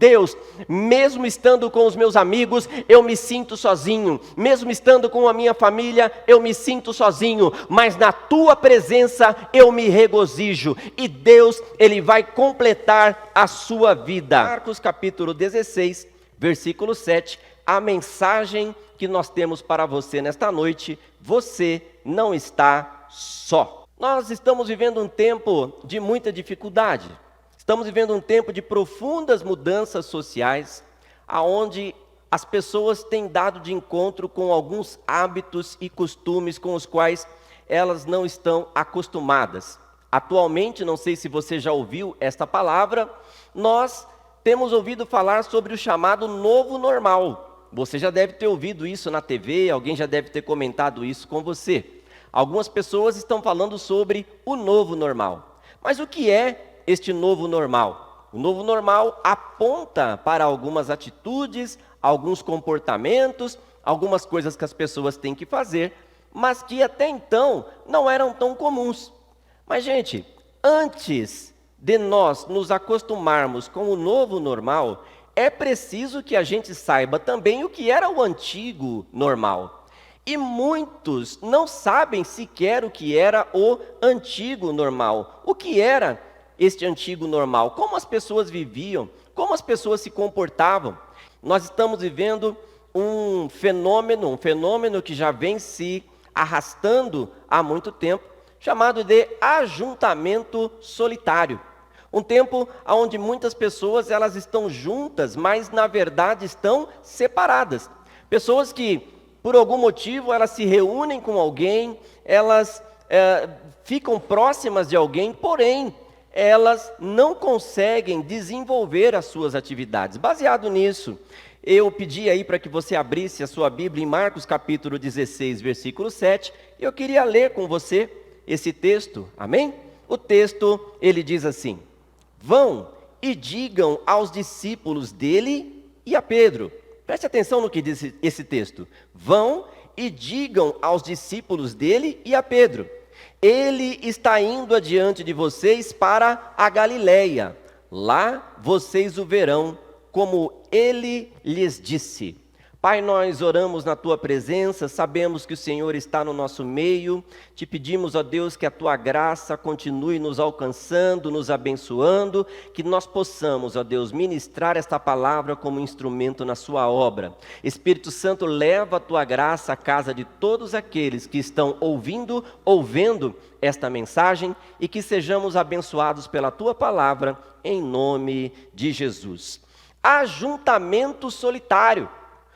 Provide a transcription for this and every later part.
Deus, mesmo estando com os meus amigos, eu me sinto sozinho. Mesmo estando com a minha família, eu me sinto sozinho. Mas na tua presença eu me regozijo. E Deus, Ele vai completar a sua vida. Marcos capítulo 16, versículo 7. A mensagem que nós temos para você nesta noite: você não está só. Nós estamos vivendo um tempo de muita dificuldade. Estamos vivendo um tempo de profundas mudanças sociais, aonde as pessoas têm dado de encontro com alguns hábitos e costumes com os quais elas não estão acostumadas. Atualmente, não sei se você já ouviu esta palavra, nós temos ouvido falar sobre o chamado novo normal. Você já deve ter ouvido isso na TV, alguém já deve ter comentado isso com você. Algumas pessoas estão falando sobre o novo normal. Mas o que é este novo normal? O novo normal aponta para algumas atitudes, alguns comportamentos, algumas coisas que as pessoas têm que fazer, mas que até então não eram tão comuns. Mas, gente, antes de nós nos acostumarmos com o novo normal, é preciso que a gente saiba também o que era o antigo normal. E muitos não sabem sequer o que era o antigo normal. O que era este antigo normal? Como as pessoas viviam? Como as pessoas se comportavam? Nós estamos vivendo um fenômeno que já vem se arrastando há muito tempo, chamado de ajuntamento solitário. Um tempo onde muitas pessoas elas estão juntas, mas na verdade estão separadas. Pessoas que, por algum motivo, elas se reúnem com alguém, elas ficam próximas de alguém, porém, elas não conseguem desenvolver as suas atividades. Baseado nisso, eu pedi aí para que você abrisse a sua Bíblia em Marcos capítulo 16, versículo 7. Eu queria ler com você esse texto, amém? O texto, ele diz assim: vão e digam aos discípulos dele e a Pedro. Preste atenção no que diz esse texto. Vão e digam aos discípulos dele e a Pedro: ele está indo adiante de vocês para a Galileia. Lá vocês o verão, como ele lhes disse. Pai, nós oramos na Tua presença, sabemos que o Senhor está no nosso meio. Te pedimos, ó Deus, que a Tua graça continue nos alcançando, nos abençoando, que nós possamos, ó Deus, ministrar esta palavra como instrumento na Sua obra. Espírito Santo, leva a Tua graça à casa de todos aqueles que estão ouvendo esta mensagem e que sejamos abençoados pela Tua palavra, em nome de Jesus. Ajuntamento solitário.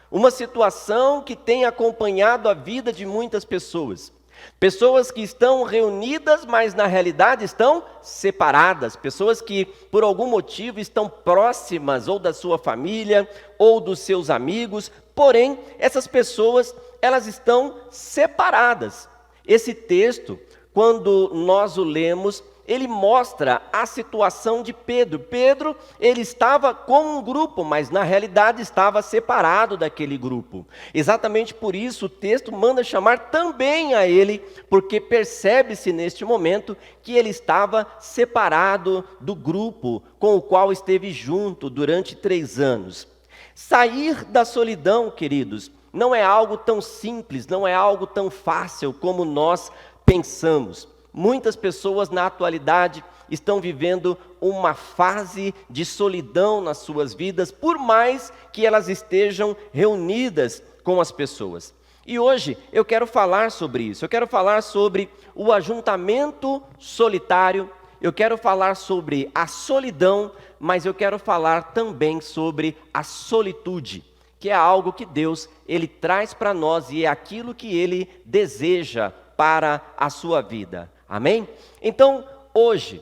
Uma situação que tem acompanhado a vida de muitas pessoas. Pessoas que estão reunidas, mas na realidade estão separadas. Pessoas que por algum motivo estão próximas ou da sua família ou dos seus amigos. Porém, essas pessoas, elas estão separadas. Esse texto, quando nós o lemos, ele mostra a situação de Pedro. Pedro, ele estava com um grupo, mas na realidade estava separado daquele grupo. Exatamente por isso o texto manda chamar também a ele, porque percebe-se neste momento que ele estava separado do grupo com o qual esteve junto durante 3 anos. Sair da solidão, queridos, não é algo tão simples, não é algo tão fácil como nós pensamos. Muitas pessoas na atualidade estão vivendo uma fase de solidão nas suas vidas, por mais que elas estejam reunidas com as pessoas. E hoje eu quero falar sobre isso, eu quero falar sobre o ajuntamento solitário, eu quero falar sobre a solidão, mas eu quero falar também sobre a solitude, que é algo que Deus, Ele traz para nós e é aquilo que Ele deseja para a sua vida. Amém? Então, hoje,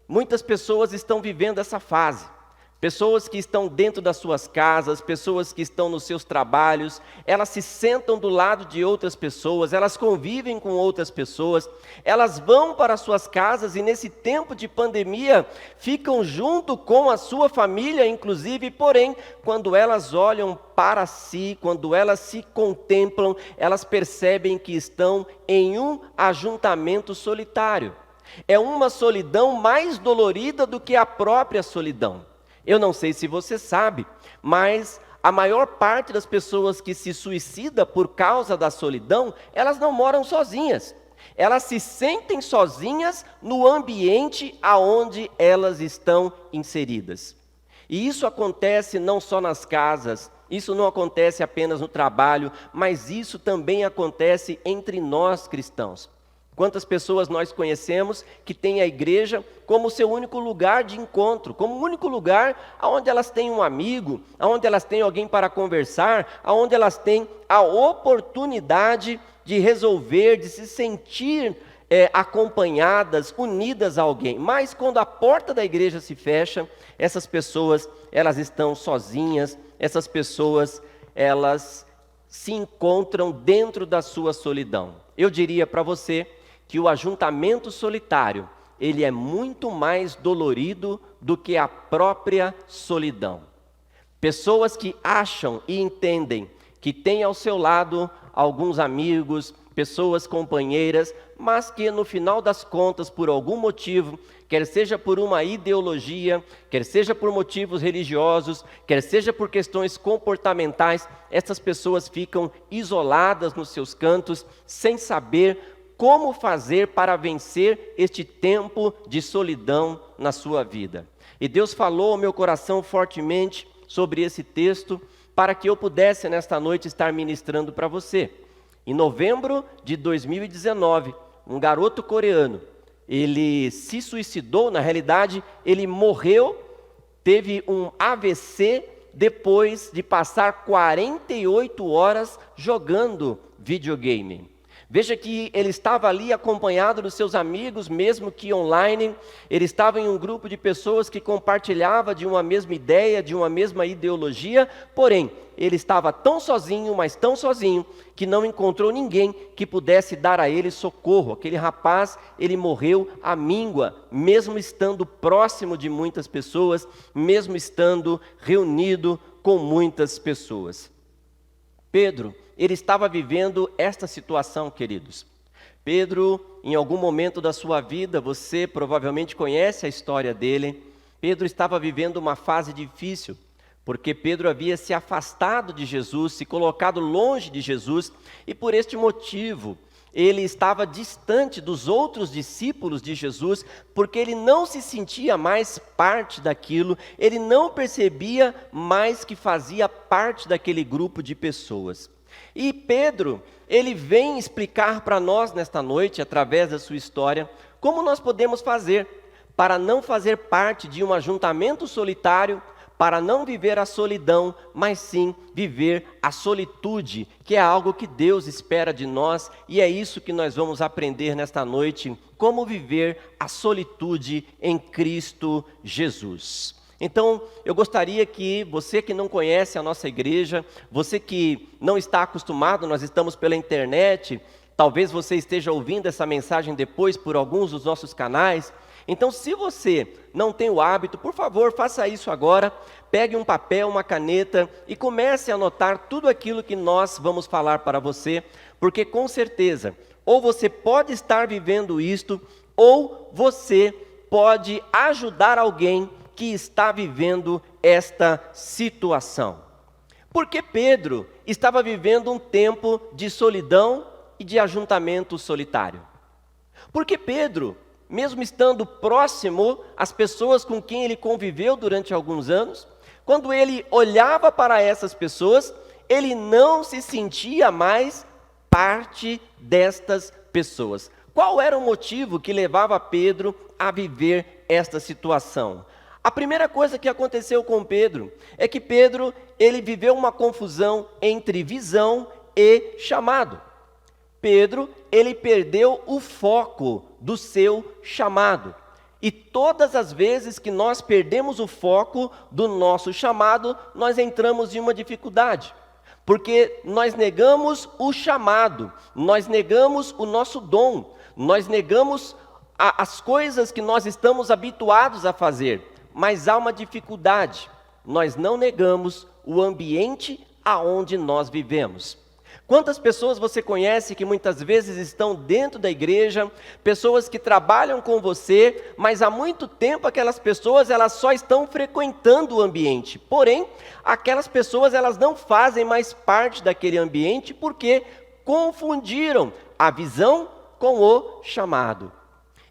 muitas pessoas estão vivendo essa fase. Pessoas que estão dentro das suas casas, pessoas que estão nos seus trabalhos, elas se sentam do lado de outras pessoas, elas convivem com outras pessoas, elas vão para as suas casas e nesse tempo de pandemia ficam junto com a sua família, inclusive, porém, quando elas olham para si, quando elas se contemplam, elas percebem que estão em um ajuntamento solitário. É uma solidão mais dolorida do que a própria solidão. Eu não sei se você sabe, mas a maior parte das pessoas que se suicida por causa da solidão, elas não moram sozinhas. Elas se sentem sozinhas no ambiente aonde elas estão inseridas. E isso acontece não só nas casas, isso não acontece apenas no trabalho, mas isso também acontece entre nós cristãos. Quantas pessoas nós conhecemos que têm a igreja como seu único lugar de encontro, como o único lugar onde elas têm um amigo, onde elas têm alguém para conversar, onde elas têm a oportunidade de resolver, de se sentir acompanhadas, unidas a alguém. Mas quando a porta da igreja se fecha, essas pessoas, elas estão sozinhas, essas pessoas, elas se encontram dentro da sua solidão. Eu diria para você que o ajuntamento solitário, ele é muito mais dolorido do que a própria solidão. Pessoas que acham e entendem que têm ao seu lado alguns amigos, pessoas companheiras, mas que no final das contas, por algum motivo, quer seja por uma ideologia, quer seja por motivos religiosos, quer seja por questões comportamentais, essas pessoas ficam isoladas nos seus cantos, sem saber como fazer para vencer este tempo de solidão na sua vida. E Deus falou ao meu coração fortemente sobre esse texto, para que eu pudesse nesta noite estar ministrando para você. Em novembro de 2019, um garoto coreano, ele se suicidou, na realidade, ele morreu, teve um AVC, depois de passar 48 horas jogando videogame. Veja que ele estava ali acompanhado dos seus amigos, mesmo que online. Ele estava em um grupo de pessoas que compartilhava de uma mesma ideia, de uma mesma ideologia. Porém, ele estava tão sozinho, mas tão sozinho, que não encontrou ninguém que pudesse dar a ele socorro. Aquele rapaz, ele morreu à míngua, mesmo estando próximo de muitas pessoas, mesmo estando reunido com muitas pessoas. Pedro, ele estava vivendo esta situação, queridos. Pedro, em algum momento da sua vida, você provavelmente conhece a história dele. Pedro estava vivendo uma fase difícil, porque Pedro havia se afastado de Jesus, se colocado longe de Jesus, e por este motivo, ele estava distante dos outros discípulos de Jesus, porque ele não se sentia mais parte daquilo, ele não percebia mais que fazia parte daquele grupo de pessoas. E Pedro, ele vem explicar para nós nesta noite, através da sua história, como nós podemos fazer para não fazer parte de um ajuntamento solitário, para não viver a solidão, mas sim viver a solitude, que é algo que Deus espera de nós, e é isso que nós vamos aprender nesta noite, como viver a solitude em Cristo Jesus. Então, eu gostaria que você que não conhece a nossa igreja, você que não está acostumado, nós estamos pela internet, talvez você esteja ouvindo essa mensagem depois por alguns dos nossos canais. Então, se você não tem o hábito, por favor, faça isso agora. Pegue um papel, uma caneta e comece a anotar tudo aquilo que nós vamos falar para você, porque com certeza, ou você pode estar vivendo isto, ou você pode ajudar alguém que está vivendo esta situação. Porque Pedro estava vivendo um tempo de solidão e de ajuntamento solitário. Porque Pedro, mesmo estando próximo às pessoas com quem ele conviveu durante alguns anos, quando ele olhava para essas pessoas, ele não se sentia mais parte destas pessoas. Qual era o motivo que levava Pedro a viver esta situação? A primeira coisa que aconteceu com Pedro é que Pedro, ele viveu uma confusão entre visão e chamado. Pedro, ele perdeu o foco do seu chamado. E todas as vezes que nós perdemos o foco do nosso chamado, nós entramos em uma dificuldade. Porque nós negamos o chamado, nós negamos o nosso dom, nós negamos as coisas que nós estamos habituados a fazer. Mas há uma dificuldade, nós não negamos o ambiente aonde nós vivemos. Quantas pessoas você conhece que muitas vezes estão dentro da igreja, pessoas que trabalham com você, mas há muito tempo aquelas pessoas elas só estão frequentando o ambiente. Porém, aquelas pessoas elas não fazem mais parte daquele ambiente porque confundiram a visão com o chamado.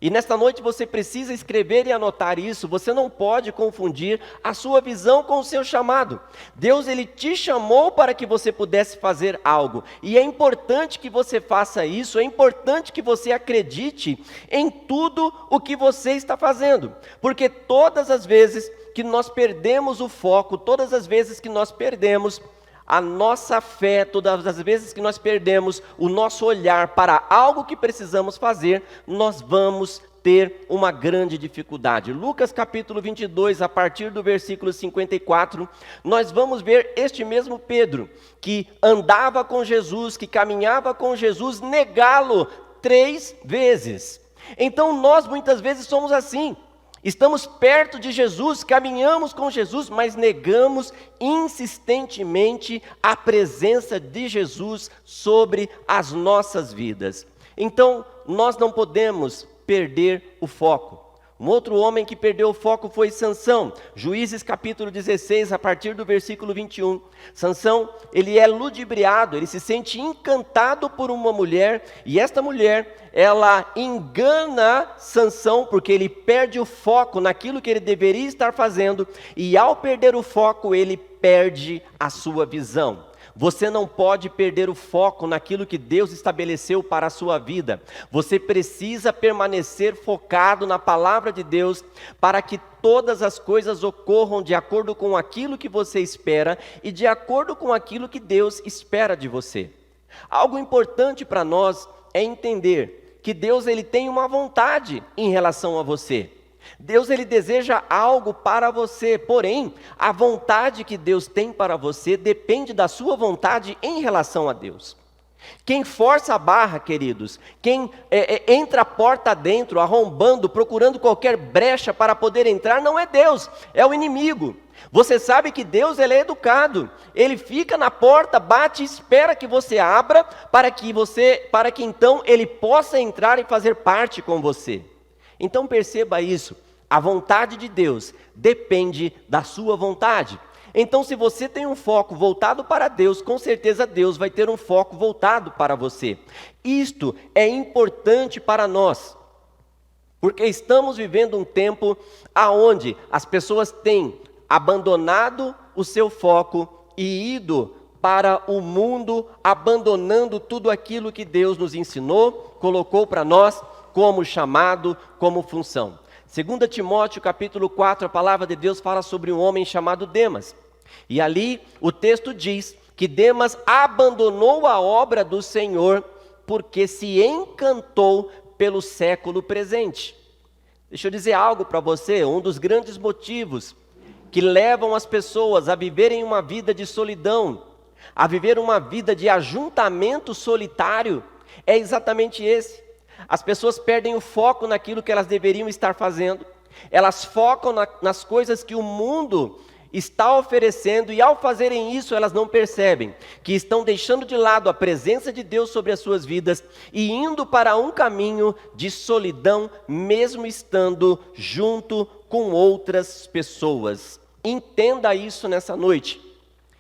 E nesta noite você precisa escrever e anotar isso. Você não pode confundir a sua visão com o seu chamado. Deus ele te chamou para que você pudesse fazer algo. E é importante que você faça isso, é importante que você acredite em tudo o que você está fazendo. Porque todas as vezes que nós perdemos o foco, todas as vezes que nós perdemos a nossa fé, todas as vezes que nós perdemos o nosso olhar para algo que precisamos fazer, nós vamos ter uma grande dificuldade. Lucas capítulo 22, a partir do versículo 54, nós vamos ver este mesmo Pedro, que andava com Jesus, que caminhava com Jesus, negá-lo 3 vezes. Então nós muitas vezes somos assim. Estamos perto de Jesus, caminhamos com Jesus, mas negamos insistentemente a presença de Jesus sobre as nossas vidas. Então, nós não podemos perder o foco. Um outro homem que perdeu o foco foi Sansão. Juízes capítulo 16, a partir do versículo 21. Sansão, ele é ludibriado, ele se sente encantado por uma mulher, e esta mulher, ela engana Sansão, porque ele perde o foco naquilo que ele deveria estar fazendo, e ao perder o foco, ele perde a sua visão. Você não pode perder o foco naquilo que Deus estabeleceu para a sua vida. Você precisa permanecer focado na palavra de Deus para que todas as coisas ocorram de acordo com aquilo que você espera e de acordo com aquilo que Deus espera de você. Algo importante para nós é entender que Deus ele tem uma vontade em relação a você. Deus ele deseja algo para você, porém, a vontade que Deus tem para você depende da sua vontade em relação a Deus. Quem força a barra, queridos, quem entra a porta dentro, arrombando, procurando qualquer brecha para poder entrar, não é Deus, é o inimigo. Você sabe que Deus ele é educado, ele fica na porta, bate e espera que você abra, para que então ele possa entrar e fazer parte com você. Então perceba isso, a vontade de Deus depende da sua vontade. Então se você tem um foco voltado para Deus, com certeza Deus vai ter um foco voltado para você. Isto é importante para nós, porque estamos vivendo um tempo onde as pessoas têm abandonado o seu foco e ido para o mundo, abandonando tudo aquilo que Deus nos ensinou, colocou para nós, como chamado, como função. 2 Timóteo capítulo 4, a palavra de Deus fala sobre um homem chamado Demas. E ali o texto diz que Demas abandonou a obra do Senhor porque se encantou pelo século presente. Deixa eu dizer algo para você, um dos grandes motivos que levam as pessoas a viverem uma vida de solidão, a viver uma vida de ajuntamento solitário, é exatamente esse. As pessoas perdem o foco naquilo que elas deveriam estar fazendo, elas focam nas coisas que o mundo está oferecendo, e ao fazerem isso elas não percebem que estão deixando de lado a presença de Deus sobre as suas vidas e indo para um caminho de solidão, mesmo estando junto com outras pessoas. Entenda isso nessa noite.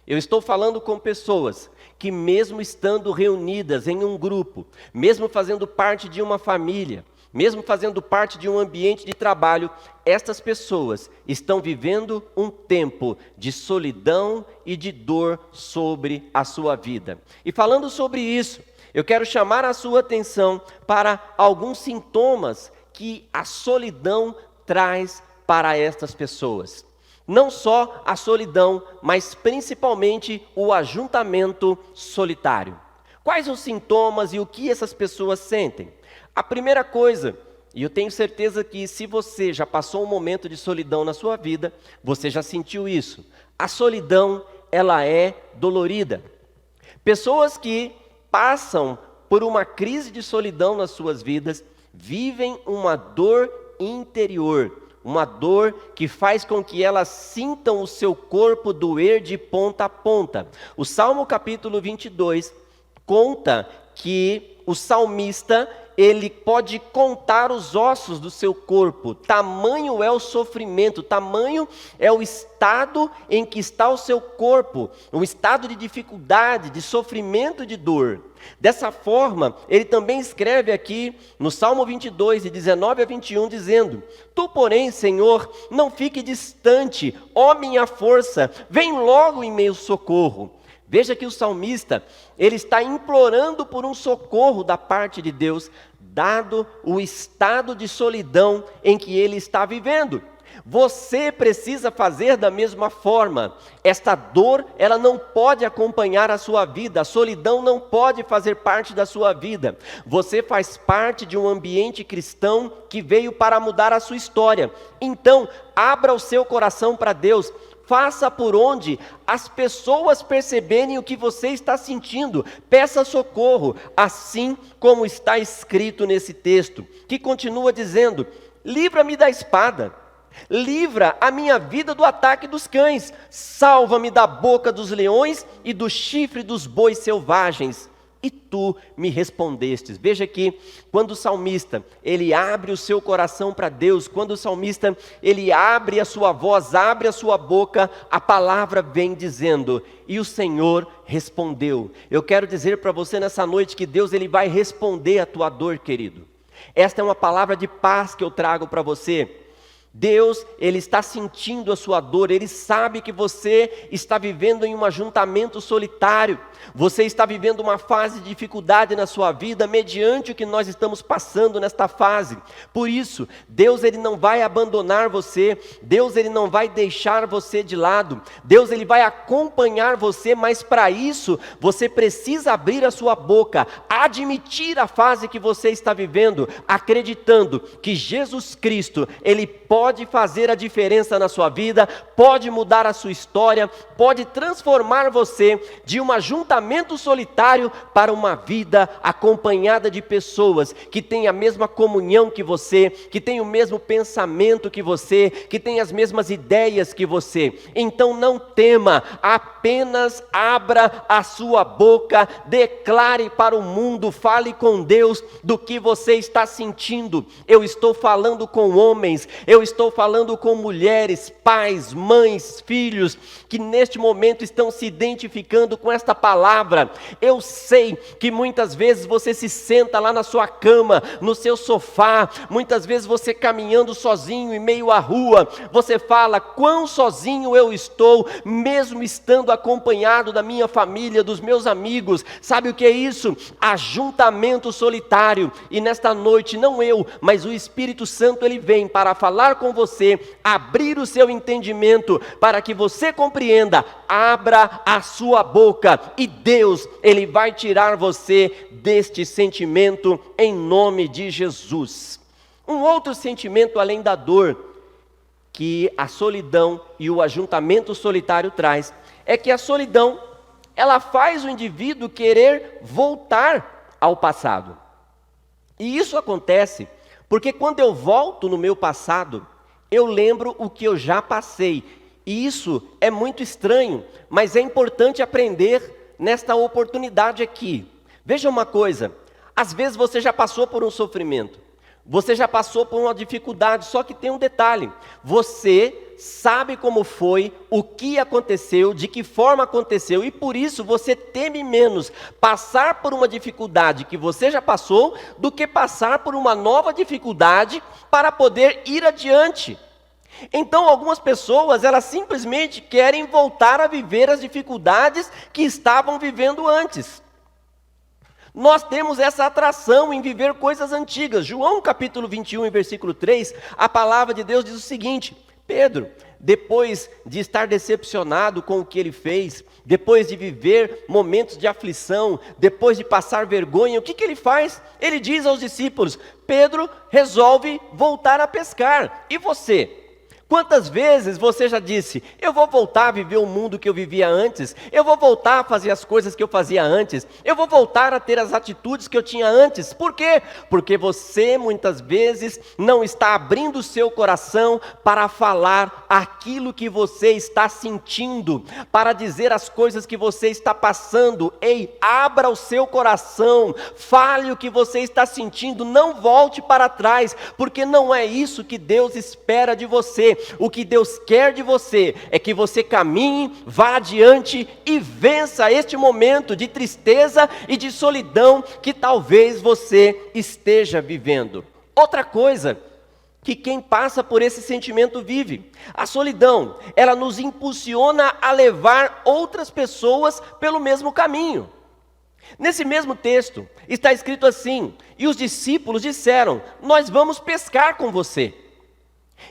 Eu estou falando com pessoas que mesmo estando reunidas em um grupo, mesmo fazendo parte de uma família, mesmo fazendo parte de um ambiente de trabalho, estas pessoas estão vivendo um tempo de solidão e de dor sobre a sua vida. E falando sobre isso, eu quero chamar a sua atenção para alguns sintomas que a solidão traz para estas pessoas. Não só a solidão, mas principalmente o ajuntamento solitário. Quais os sintomas e o que essas pessoas sentem? A primeira coisa, e eu tenho certeza que se você já passou um momento de solidão na sua vida, você já sentiu isso. A solidão, ela é dolorida. Pessoas que passam por uma crise de solidão nas suas vidas, vivem uma dor interior. Uma dor que faz com que elas sintam o seu corpo doer de ponta a ponta. O Salmo capítulo 22 conta que o salmista, ele pode contar os ossos do seu corpo, tamanho é o sofrimento, tamanho é o estado em que está o seu corpo, um estado de dificuldade, de sofrimento, de dor. Dessa forma, ele também escreve aqui no Salmo 22, de 19 a 21, dizendo: Tu, porém, Senhor, não fique distante, ó minha força, vem logo em meu socorro. Veja que o salmista, ele está implorando por um socorro da parte de Deus, dado o estado de solidão em que ele está vivendo. Você precisa fazer da mesma forma. Esta dor, ela não pode acompanhar a sua vida, a solidão não pode fazer parte da sua vida. Você faz parte de um ambiente cristão que veio para mudar a sua história. Então, abra o seu coração para Deus. Faça por onde as pessoas perceberem o que você está sentindo. Peça socorro, assim como está escrito nesse texto, que continua dizendo: livra-me da espada, livra a minha vida do ataque dos cães, salva-me da boca dos leões e do chifre dos bois selvagens. E tu me respondestes. Veja que quando o salmista, ele abre o seu coração para Deus, quando o salmista, ele abre a sua voz, abre a sua boca, a palavra vem dizendo: e o Senhor respondeu. Eu quero dizer para você nessa noite que Deus, ele vai responder a tua dor, querido. Esta é uma palavra de paz que eu trago para você. Deus, ele está sentindo a sua dor, ele sabe que você está vivendo em um ajuntamento solitário, você está vivendo uma fase de dificuldade na sua vida, mediante o que nós estamos passando nesta fase. Por isso, Deus, ele não vai abandonar você, Deus, ele não vai deixar você de lado, Deus, ele vai acompanhar você, mas para isso, você precisa abrir a sua boca, admitir a fase que você está vivendo, acreditando que Jesus Cristo, ele pode fazer a diferença na sua vida, pode mudar a sua história, pode transformar você de um ajuntamento solitário para uma vida acompanhada de pessoas que têm a mesma comunhão que você, que têm o mesmo pensamento que você, que têm as mesmas ideias que você. Então não tema, apenas abra a sua boca, declare para o mundo, fale com Deus do que você está sentindo. Eu estou falando com homens, eu estou falando com mulheres, pais, mães, filhos, que neste momento estão se identificando com esta palavra. Eu sei que muitas vezes você se senta lá na sua cama, no seu sofá, muitas vezes você caminhando sozinho em meio à rua, você fala: quão sozinho eu estou, mesmo estando acompanhado da minha família, dos meus amigos. Sabe o que é isso? Ajuntamento solitário. E nesta noite, não eu, mas o Espírito Santo, ele vem para falar com você, abrir o seu entendimento, para que você compreenda. Abra a sua boca e Deus, ele vai tirar você deste sentimento em nome de Jesus. Um outro sentimento além da dor que a solidão e o ajuntamento solitário traz, é que a solidão, ela faz o indivíduo querer voltar ao passado. E isso acontece porque quando eu volto no meu passado, eu lembro o que eu já passei. E isso é muito estranho, mas é importante aprender nesta oportunidade aqui. Veja uma coisa, às vezes você já passou por um sofrimento, você já passou por uma dificuldade, só que tem um detalhe: você sabe como foi, o que aconteceu, de que forma aconteceu, e por isso você teme menos passar por uma dificuldade que você já passou, do que passar por uma nova dificuldade para poder ir adiante. Então algumas pessoas, elas simplesmente querem voltar a viver as dificuldades que estavam vivendo antes. Nós temos essa atração em viver coisas antigas. João capítulo 21, versículo 3, a palavra de Deus diz o seguinte: Pedro, depois de estar decepcionado com o que ele fez, depois de viver momentos de aflição, depois de passar vergonha, o que ele faz? Ele diz aos discípulos: Pedro resolve voltar a pescar. E você? Quantas vezes você já disse, eu vou voltar a viver o mundo que eu vivia antes, eu vou voltar a fazer as coisas que eu fazia antes, eu vou voltar a ter as atitudes que eu tinha antes. Por quê? Porque você muitas vezes não está abrindo o seu coração para falar aquilo que você está sentindo, para dizer as coisas que você está passando. Ei, abra o seu coração, fale o que você está sentindo, não volte para trás, porque não é isso que Deus espera de você. O que Deus quer de você é que você caminhe, vá adiante e vença este momento de tristeza e de solidão que talvez você esteja vivendo. Outra coisa que quem passa por esse sentimento vive, a solidão, ela nos impulsiona a levar outras pessoas pelo mesmo caminho. Nesse mesmo texto está escrito assim: e os discípulos disseram, nós vamos pescar com você.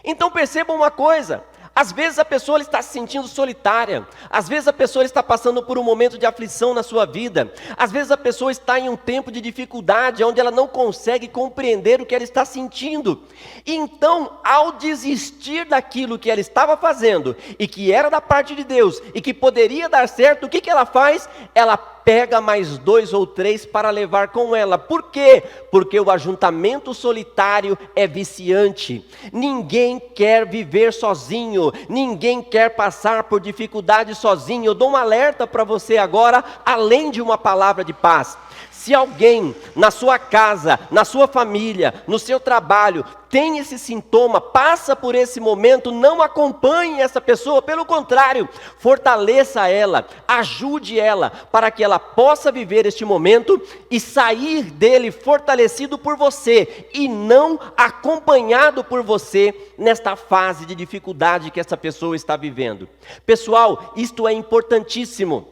Então percebam uma coisa, às vezes a pessoa está se sentindo solitária, às vezes a pessoa está passando por um momento de aflição na sua vida, às vezes a pessoa está em um tempo de dificuldade, onde ela não consegue compreender o que ela está sentindo. E então, ao desistir daquilo que ela estava fazendo, e que era da parte de Deus, e que poderia dar certo, o que ela faz? Ela pega mais 2 ou 3 para levar com ela. Por quê? Porque o ajuntamento solitário é viciante. Ninguém quer viver sozinho, ninguém quer passar por dificuldade sozinho. Eu dou um alerta para você agora, além de uma palavra de paz. Se alguém na sua casa, na sua família, no seu trabalho, tem esse sintoma, passa por esse momento, não acompanhe essa pessoa, pelo contrário, fortaleça ela, ajude ela, para que ela possa viver este momento e sair dele fortalecido por você, e não acompanhado por você nesta fase de dificuldade que essa pessoa está vivendo. Pessoal, isto é importantíssimo,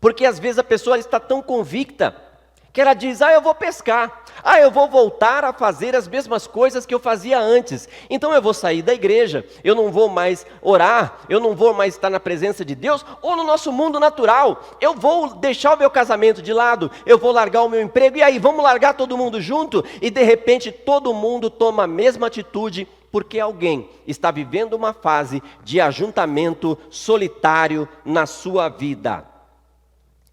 porque às vezes a pessoa está tão convicta, que ela diz, eu vou pescar, eu vou voltar a fazer as mesmas coisas que eu fazia antes, então eu vou sair da igreja, eu não vou mais orar, eu não vou mais estar na presença de Deus, ou no nosso mundo natural, eu vou deixar o meu casamento de lado, eu vou largar o meu emprego, e aí vamos largar todo mundo junto, e de repente todo mundo toma a mesma atitude, porque alguém está vivendo uma fase de ajuntamento solitário na sua vida.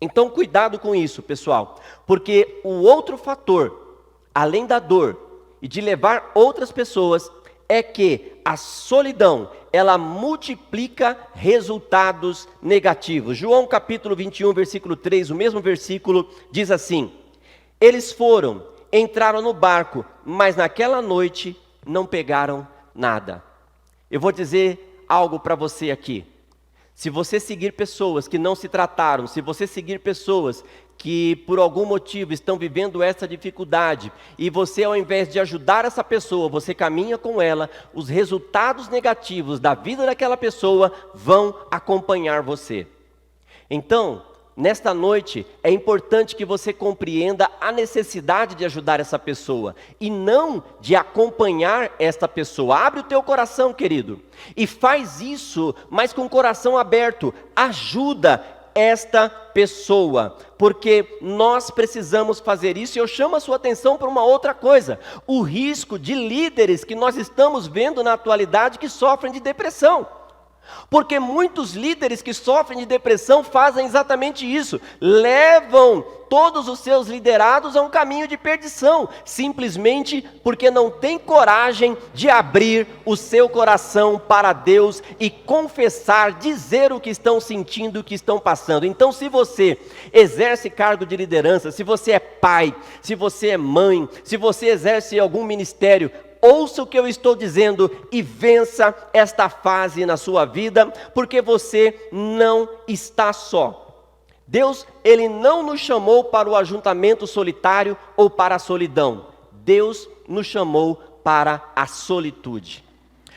Então cuidado com isso, pessoal, porque o outro fator, além da dor e de levar outras pessoas, é que a solidão, ela multiplica resultados negativos. João capítulo 21, versículo 3, o mesmo versículo, diz assim: eles foram, entraram no barco, mas naquela noite não pegaram nada. Eu vou dizer algo para você aqui. Se você seguir pessoas que não se trataram, se você seguir pessoas que por algum motivo estão vivendo essa dificuldade, e você, ao invés de ajudar essa pessoa, você caminha com ela, os resultados negativos da vida daquela pessoa vão acompanhar você. Então, nesta noite, é importante que você compreenda a necessidade de ajudar essa pessoa, e não de acompanhar esta pessoa. Abre o teu coração, querido, e faz isso, mas com o coração aberto. Ajuda esta pessoa, porque nós precisamos fazer isso. E eu chamo a sua atenção para uma outra coisa: o risco de líderes que nós estamos vendo na atualidade que sofrem de depressão. Porque muitos líderes que sofrem de depressão fazem exatamente isso, levam todos os seus liderados a um caminho de perdição, simplesmente porque não têm coragem de abrir o seu coração para Deus e confessar, dizer o que estão sentindo, o que estão passando. Então, se você exerce cargo de liderança, se você é pai, se você é mãe, se você exerce algum ministério, ouça o que eu estou dizendo e vença esta fase na sua vida, porque você não está só. Deus, Ele não nos chamou para o ajuntamento solitário ou para a solidão. Deus nos chamou para a solitude.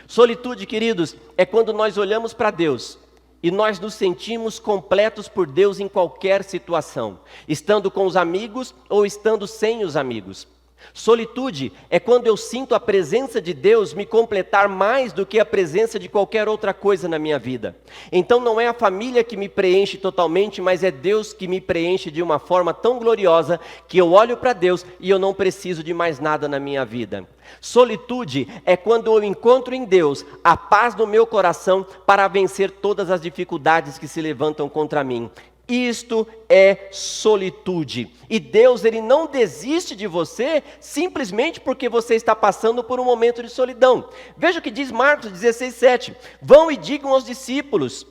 Solitude, queridos, é quando nós olhamos para Deus e nós nos sentimos completos por Deus em qualquer situação, estando com os amigos ou estando sem os amigos. Solitude é quando eu sinto a presença de Deus me completar mais do que a presença de qualquer outra coisa na minha vida. Então não é a família que me preenche totalmente, mas é Deus que me preenche de uma forma tão gloriosa que eu olho para Deus e eu não preciso de mais nada na minha vida. Solitude é quando eu encontro em Deus a paz no meu coração para vencer todas as dificuldades que se levantam contra mim. Isto é solitude. E Deus, Ele não desiste de você simplesmente porque você está passando por um momento de solidão. Veja o que diz Marcos 16:7. Vão e digam aos discípulos,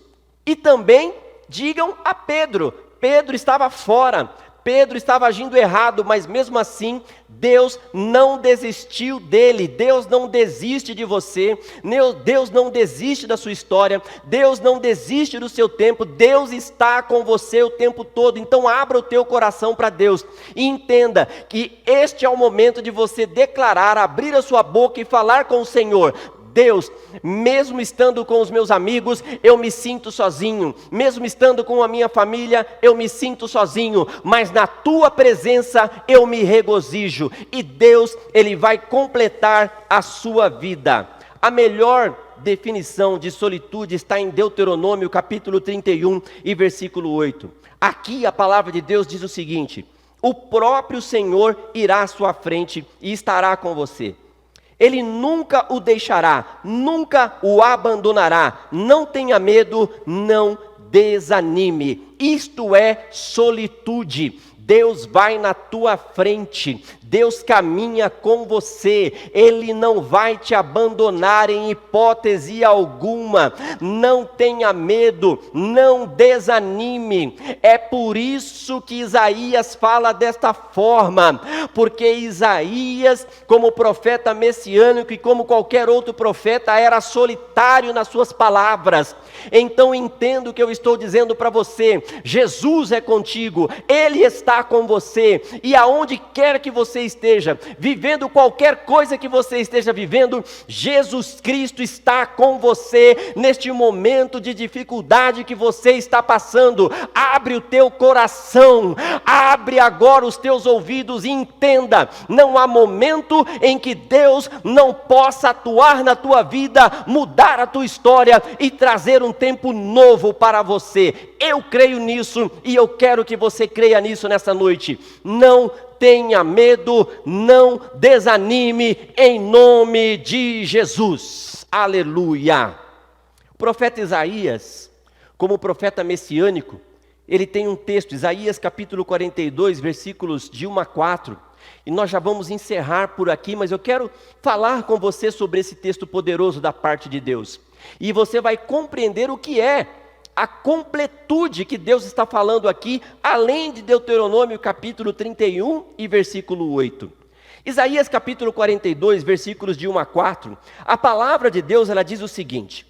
e também digam a Pedro. Pedro estava fora, Pedro estava agindo errado, mas mesmo assim, Deus não desistiu dele, Deus não desiste de você, Deus não desiste da sua história, Deus não desiste do seu tempo, Deus está com você o tempo todo. Então abra o teu coração para Deus e entenda que este é o momento de você declarar, abrir a sua boca e falar com o Senhor. Deus, mesmo estando com os meus amigos, eu me sinto sozinho. Mesmo estando com a minha família, eu me sinto sozinho. Mas na tua presença eu me regozijo. E Deus, Ele vai completar a sua vida. A melhor definição de solitude está em Deuteronômio capítulo 31 e versículo 8. Aqui a palavra de Deus diz o seguinte: o próprio Senhor irá à sua frente e estará com você. Ele nunca o deixará, nunca o abandonará. Não tenha medo, não desanime. Isto é solitude. Deus vai na tua frente, Deus caminha com você, Ele não vai te abandonar em hipótese alguma. Não tenha medo, não desanime. É por isso que Isaías fala desta forma, porque Isaías, como profeta messiânico e como qualquer outro profeta, era solitário nas suas palavras. Então entenda o que eu estou dizendo para você: Jesus é contigo, Ele está com você, e aonde quer que você esteja, vivendo qualquer coisa que você esteja vivendo, Jesus Cristo está com você, neste momento de dificuldade que você está passando. Abre o teu coração, abre agora os teus ouvidos e entenda, não há momento em que Deus não possa atuar na tua vida, mudar a tua história e trazer um tempo novo para você. Eu creio nisso e eu quero que você creia nisso nessa noite. Não tenha medo, não desanime, em nome de Jesus. Aleluia. O profeta Isaías, como profeta messiânico, ele tem um texto, Isaías capítulo 42, versículos de 1 a 4. E nós já vamos encerrar por aqui, mas eu quero falar com você sobre esse texto poderoso da parte de Deus. E você vai compreender o que é a completude que Deus está falando aqui, além de Deuteronômio capítulo 31 e versículo 8. Isaías capítulo 42, versículos de 1 a 4, a palavra de Deus, ela diz o seguinte: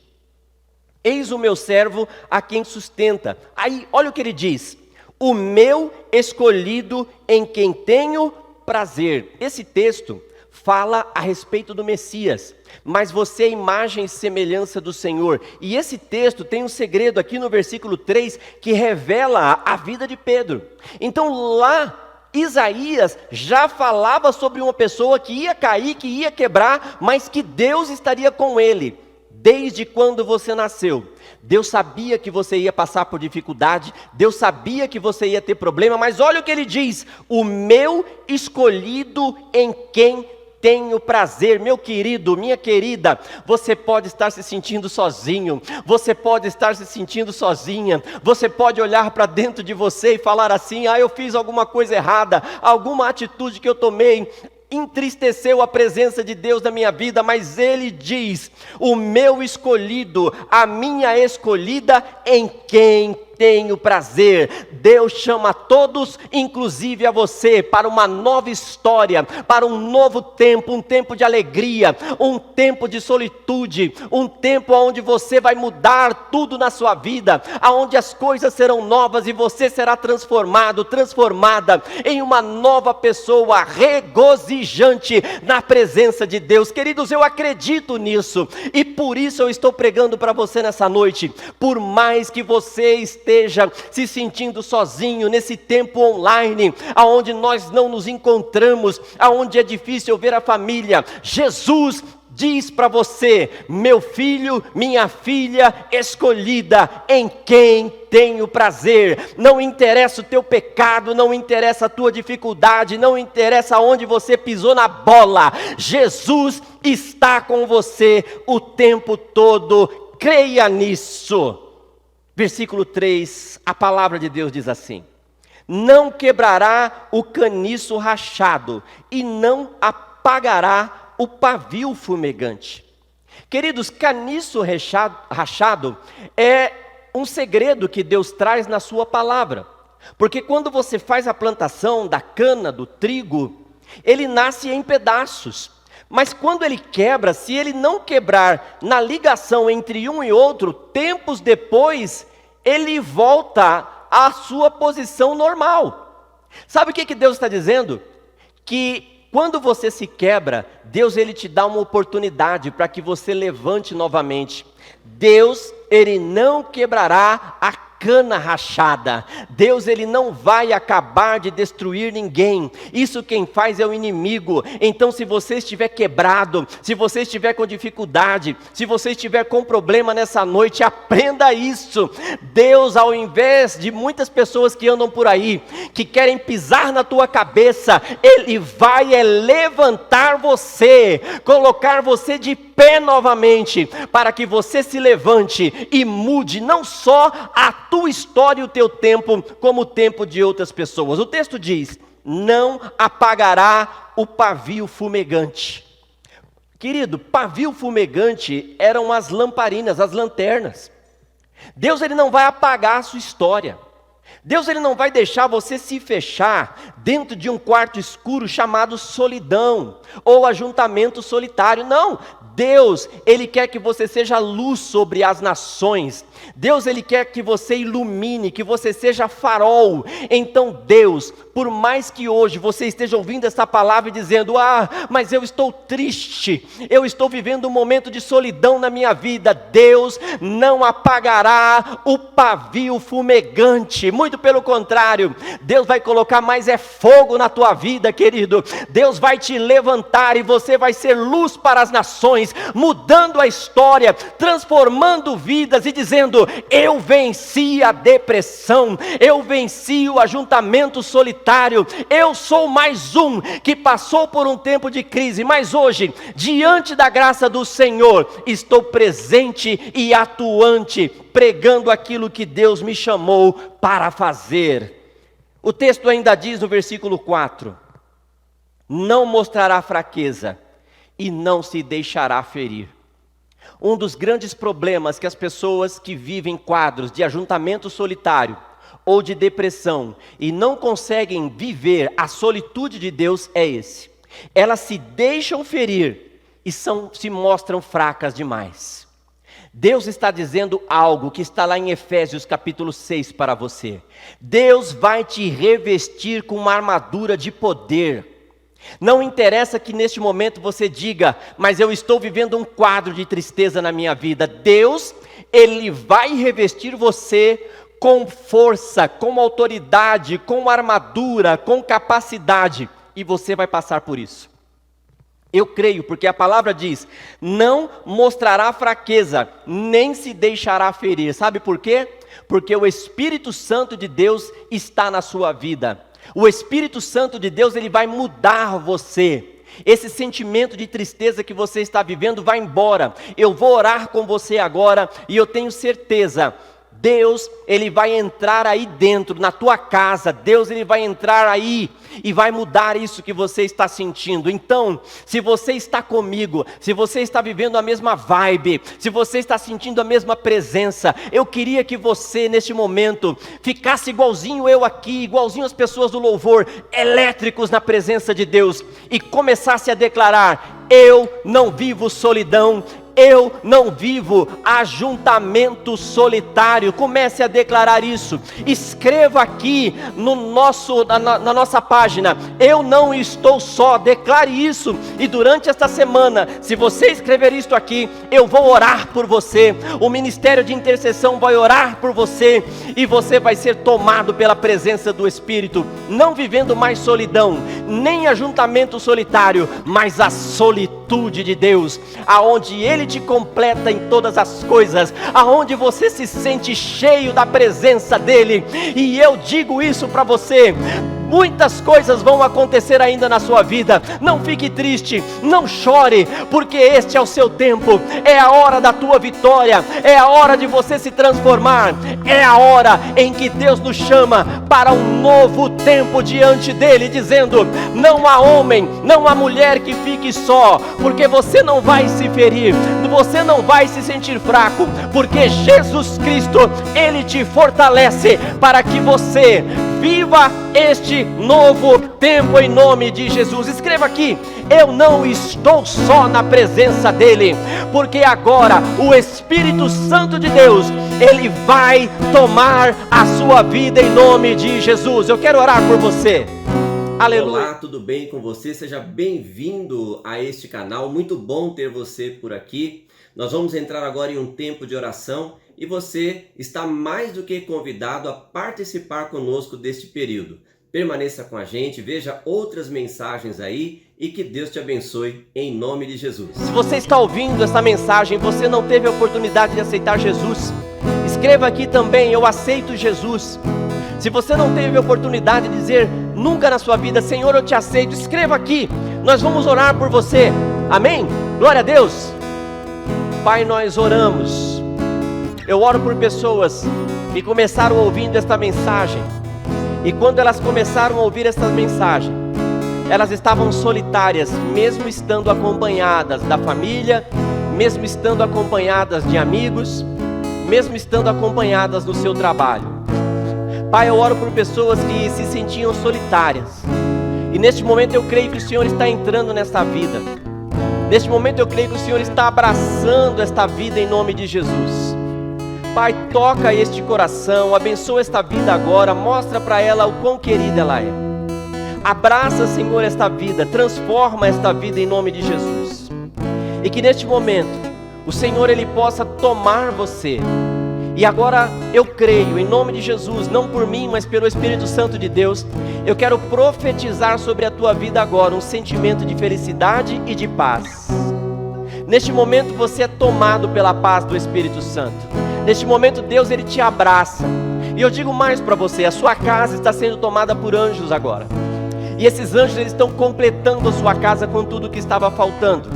eis o meu servo a quem sustenta. Aí, olha o que ele diz: o meu escolhido em quem tenho prazer. Esse texto fala a respeito do Messias, mas você é imagem e semelhança do Senhor. E esse texto tem um segredo aqui no versículo 3 que revela a vida de Pedro. Então lá Isaías já falava sobre uma pessoa que ia cair, que ia quebrar, mas que Deus estaria com ele. Desde quando você nasceu, Deus sabia que você ia passar por dificuldade, Deus sabia que você ia ter problema, mas olha o que ele diz: o meu escolhido em quem tenho prazer. Meu querido, minha querida, você pode estar se sentindo sozinho, você pode estar se sentindo sozinha, você pode olhar para dentro de você e falar assim: eu fiz alguma coisa errada, alguma atitude que eu tomei entristeceu a presença de Deus na minha vida, mas Ele diz: o meu escolhido, a minha escolhida em quem tenho prazer. Deus chama todos, inclusive a você, para uma nova história, para um novo tempo, um tempo de alegria, um tempo de solitude, um tempo onde você vai mudar tudo na sua vida, onde as coisas serão novas e você será transformado, transformada em uma nova pessoa, regozijante na presença de Deus. Queridos, eu acredito nisso, e por isso eu estou pregando para você nessa noite. Por mais que você esteja esteja se sentindo sozinho nesse tempo online, aonde nós não nos encontramos, aonde é difícil ver a família, Jesus diz para você: meu filho, minha filha escolhida, em quem tenho prazer. Não interessa o teu pecado, não interessa a tua dificuldade, não interessa onde você pisou na bola, Jesus está com você o tempo todo, creia nisso. Versículo 3, a palavra de Deus diz assim: não quebrará o caniço rachado, e não apagará o pavio fumegante. Queridos, caniço rachado é um segredo que Deus traz na sua palavra. Porque quando você faz a plantação da cana, do trigo, ele nasce em pedaços. Mas quando ele quebra, se ele não quebrar na ligação entre um e outro, tempos depois, ele volta à sua posição normal. Sabe o que Deus está dizendo? Que quando você se quebra, Deus ele te dá uma oportunidade para que você levante novamente. Deus, ele não quebrará a cana rachada. Deus ele não vai acabar de destruir ninguém. Isso quem faz é o inimigo. Então se você estiver quebrado, se você estiver com dificuldade, se você estiver com problema nessa noite, aprenda isso. Deus, ao invés de muitas pessoas que andam por aí, que querem pisar na tua cabeça, Ele vai levantar você, colocar você de pé novamente, para que você se levante e mude não só a tua história e o teu tempo, como o tempo de outras pessoas. O texto diz: não apagará o pavio fumegante. Querido, pavio fumegante eram as lamparinas, as lanternas. Deus ele não vai apagar a sua história. Deus ele não vai deixar você se fechar dentro de um quarto escuro chamado solidão ou ajuntamento solitário. Não, Deus ele quer que você seja luz sobre as nações. Deus ele quer que você ilumine, que você seja farol. Então Deus, por mais que hoje você esteja ouvindo essa palavra e dizendo: mas eu estou triste, eu estou vivendo um momento de solidão na minha vida, Deus não apagará o pavio fumegante, muito pelo contrário, Deus vai colocar mais fogo na tua vida, querido. Deus vai te levantar e você vai ser luz para as nações, mudando a história, transformando vidas e dizendo: eu venci a depressão, eu venci o ajuntamento solitário, eu sou mais um que passou por um tempo de crise, mas hoje, diante da graça do Senhor, estou presente e atuante, pregando aquilo que Deus me chamou para fazer. O texto ainda diz no versículo 4: não mostrará fraqueza e não se deixará ferir. Um dos grandes problemas que as pessoas que vivem quadros de ajuntamento solitário ou de depressão e não conseguem viver a solitude de Deus é esse: elas se deixam ferir e se mostram fracas demais. Deus está dizendo algo que está lá em Efésios capítulo 6 para você. Deus vai te revestir com uma armadura de poder. Não interessa que neste momento você diga: mas eu estou vivendo um quadro de tristeza na minha vida. Deus, Ele vai revestir você com força, com autoridade, com armadura, com capacidade, e você vai passar por isso. Eu creio, porque a palavra diz: não mostrará fraqueza, nem se deixará ferir. Sabe por quê? Porque o Espírito Santo de Deus está na sua vida. O Espírito Santo de Deus, ele vai mudar você. Esse sentimento de tristeza que você está vivendo vai embora. Eu vou orar com você agora e eu tenho certeza, Deus, Ele vai entrar aí dentro, na tua casa. Deus, Ele vai entrar aí e vai mudar isso que você está sentindo. Então, se você está comigo, se você está vivendo a mesma vibe, se você está sentindo a mesma presença, eu queria que você, neste momento, ficasse igualzinho eu aqui, igualzinho as pessoas do louvor, elétricos na presença de Deus, e começasse a declarar: eu não vivo solidão, eu não vivo ajuntamento solitário. Comece a declarar isso. Escreva aqui na nossa página: eu não estou só. Declare isso. E durante esta semana, se você escrever isto aqui, eu vou orar por você. O ministério de intercessão vai orar por você, e você vai ser tomado pela presença do Espírito, não vivendo mais solidão, nem ajuntamento solitário, mas a solitude de Deus, aonde Ele te completa em todas as coisas, aonde você se sente cheio da presença dEle. E eu digo isso para você: muitas coisas vão acontecer ainda na sua vida. Não fique triste, não chore, porque este é o seu tempo. É a hora da tua vitória, é a hora de você se transformar, é a hora em que Deus nos chama para um novo tempo diante dEle, dizendo: não há homem, não há mulher que fique só, porque você não vai se ferir, você não vai se sentir fraco, porque Jesus Cristo, Ele te fortalece para que você viva este novo tempo em nome de Jesus. Escreva aqui: eu não estou só na presença dEle, porque agora o Espírito Santo de Deus, Ele vai tomar a sua vida em nome de Jesus. Eu quero orar por você. Aleluia. Olá, tudo bem com você? Seja bem-vindo a este canal. Muito bom ter você por aqui. Nós vamos entrar agora em um tempo de oração e você está mais do que convidado a participar conosco deste período. Permaneça com a gente, veja outras mensagens aí e que Deus te abençoe em nome de Jesus. Se você está ouvindo essa mensagem e você não teve a oportunidade de aceitar Jesus, escreva aqui também: eu aceito Jesus. Se você não teve a oportunidade de dizer nunca na sua vida: Senhor, eu te aceito, escreva aqui, nós vamos orar por você. Amém? Glória a Deus. Pai, nós oramos. Eu oro por pessoas que começaram ouvindo esta mensagem, e quando elas começaram a ouvir esta mensagem, elas estavam solitárias, mesmo estando acompanhadas da família, mesmo estando acompanhadas de amigos, mesmo estando acompanhadas no seu trabalho. Pai, eu oro por pessoas que se sentiam solitárias, e neste momento eu creio que o Senhor está entrando nesta vida. Neste momento eu creio que o Senhor está abraçando esta vida em nome de Jesus. Pai, toca este coração, abençoa esta vida agora, mostra para ela o quão querida ela é. Abraça, Senhor, esta vida, transforma esta vida em nome de Jesus. E que neste momento o Senhor, Ele possa tomar você. E agora eu creio, em nome de Jesus, não por mim, mas pelo Espírito Santo de Deus, eu quero profetizar sobre a tua vida agora um sentimento de felicidade e de paz. Neste momento você é tomado pela paz do Espírito Santo. Neste momento Deus, Ele te abraça. E eu digo mais para você: a sua casa está sendo tomada por anjos agora. E esses anjos, eles estão completando a sua casa com tudo que estava faltando.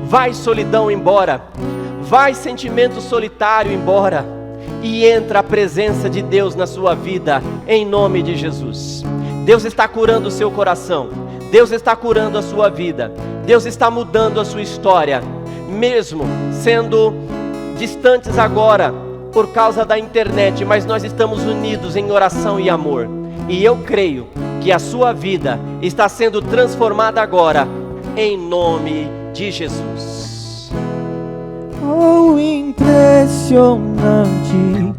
Vai solidão embora, vai sentimento solitário embora, e entra a presença de Deus na sua vida, em nome de Jesus. Deus está curando o seu coração, Deus está curando a sua vida, Deus está mudando a sua história, mesmo sendo distantes agora por causa da internet, mas nós estamos unidos em oração e amor, e eu creio que a sua vida está sendo transformada agora, em nome de Jesus. Oh, impressionante,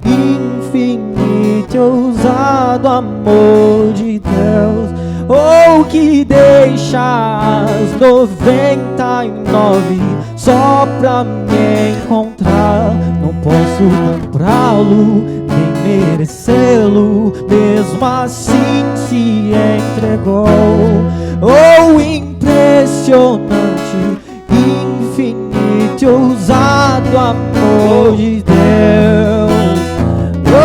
infinito, ousado amor de Deus. Oh, que deixa as 99 só pra me encontrar. Não posso comprá-lo, nem merecê-lo, mesmo assim se entregou. Oh, impressionante, infinito, ousado amor de Deus. Oh,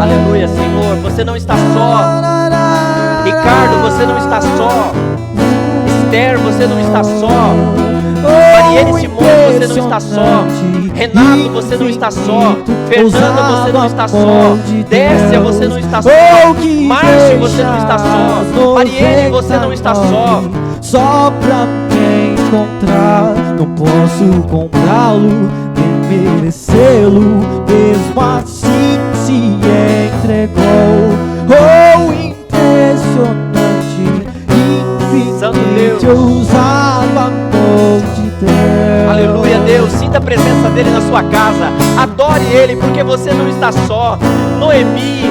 aleluia, Senhor, você não está só. Ricardo, você não está só. Esther, você não está só. Mariene Simone, você não está só. Renato, você não está só. Fernanda, você não está só. Décia, você não está só. Márcio, você não está só. Mariene, você não está só. Só pra me encontrar, não posso comprá-lo, nem merecê-lo, mesmo assim se entregou. Oh, impressionante, Santo Deus. Ousado amor de Deus. Aleluia, Deus, sinta a presença dele na sua casa, adore ele, porque você não está só. Noemi,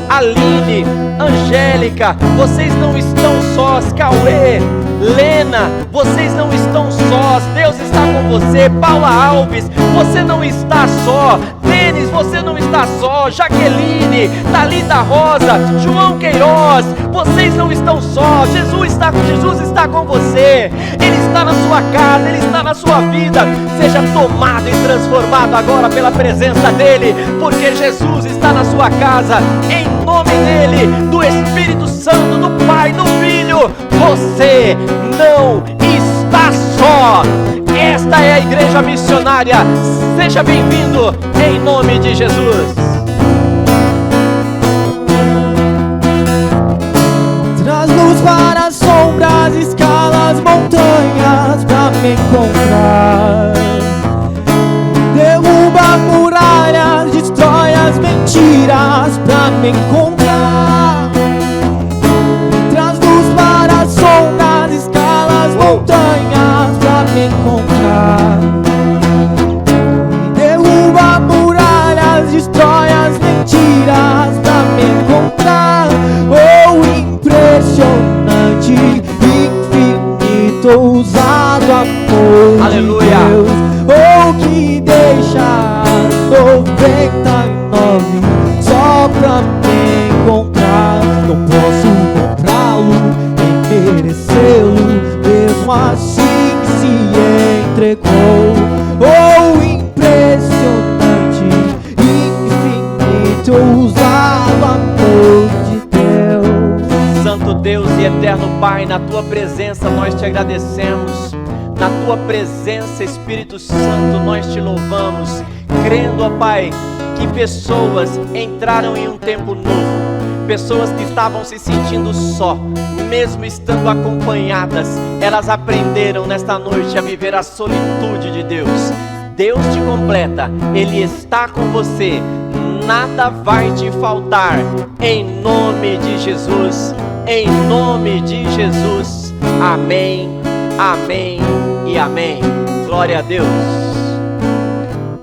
Aline, Angélica, vocês não estão sós. Cauê, Lena, vocês não estão sós. Deus está com você. Paula Alves, você não está só. Denis, você não está só. Jaqueline, Thalita Rosa, João Queiroz, vocês não estão só. Jesus está com você. Ele está na sua casa, Ele está na sua vida. Seja tomado e transformado agora pela presença dEle, porque Jesus está na sua casa. Em nome dEle, do Espírito Santo, do Pai, do Filho, você não está só. Esta é a igreja missionária. Seja bem-vindo em nome de Jesus. Traz luz para as sombras, escala as montanhas pra me encontrar. Derruba muralhas, destrói as mentiras pra me encontrar. Traz luz para as sombras, escala as montanhas pra me encontrar. Derruba muralhas, destrói as mentiras pra me encontrar. Oh, impressionante, infinito, ousado amor. Aleluia. De Deus. Oh, que deixa 99 só pra me encontrar. Não posso comprá-lo nem merecê-lo, mesmo assim se entregou. Oh, impressionante, infinito, ousado amor de Deus. Santo Deus e eterno Pai, na Tua presença nós te agradecemos. Na Tua presença, Espírito Santo, nós te louvamos, crendo, ó Pai, que pessoas entraram em um tempo novo, pessoas que estavam se sentindo só, mesmo estando acompanhadas, elas aprenderam nesta noite a viver a solitude de Deus. Deus te completa, Ele está com você, nada vai te faltar, em nome de Jesus, em nome de Jesus, amém, amém e amém. Glória a Deus.